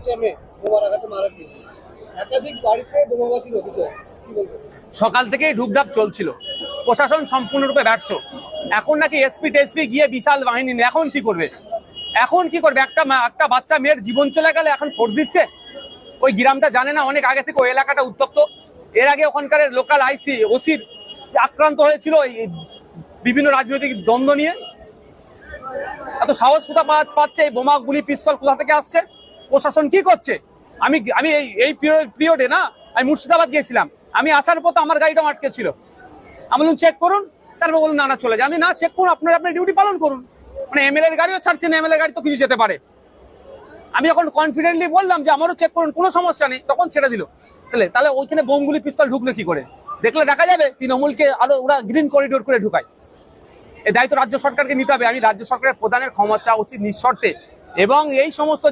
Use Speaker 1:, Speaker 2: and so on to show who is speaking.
Speaker 1: বাচ্চা মেয়ে বোমার আঘাতে মারা গিয়েছে, একাধিক বাড়িতে বোমাবাজির অভিযোগ, কি বলবেন?
Speaker 2: সকাল থেকেই ঢুকঢাক চলছিল, প্রশাসন সম্পূর্ণরূপে ব্যর্থ। এখন নাকি এসপি টেসপি গিয়ে বিশাল বাহিনী নিয়ে এখন কি করবে? এখন কি করবে? একটা বাচ্চা মেয়ের জীবন চলে গেলে এখন ফোর্স দিচ্ছে। ওই গ্রামটা জানে না অনেক আগে থেকে ওই এলাকাটা উত্তপ্ত। এর আগে ওখানকার লোকাল আইসি ওসি আক্রান্ত হয়েছিল বিভিন্ন রাজনৈতিক দ্বন্দ্ব নিয়ে। এত সাহস কোথা পাচ্ছে? এই বোমা গুলি পিস্তল কোথা থেকে আসছে? প্রশাসন কি করছে? আমি আমি এই পিরিয়ডে না, আমি মুর্শিদাবাদ গিয়েছিলাম। আমি আসার পর আমার গাড়িটাও আটকে ছিল। আমি বললাম চেক করুন, তারপর বলুন না চলে যায়। আমি না চেক করুন, আপনার ডিউটি পালন করুন। মানে এমএলএ এর গাড়িও ছাড়ছে না, এমএলএ গাড়ি তো কিছু যেতে পারে। আমি যখন কনফিডেন্টলি বললাম যে আমারও চেক করুন, কোনো সমস্যা নেই, তখন ছেড়ে দিল। তাহলে ওইখানে বোমগুলি পিস্তল ঢুকলো কি করে? দেখলে দেখা যাবে তৃণমূলকে আরো ওরা গ্রিন করিডোর করে ঢুকায়। এই দায়িত্ব রাজ্য সরকারকে নিতে হবে। আমি রাজ্য সরকারের প্রধানের ক্ষমা চাওয়া উচিত নিঃশর্তে, এবং এই সমস্ত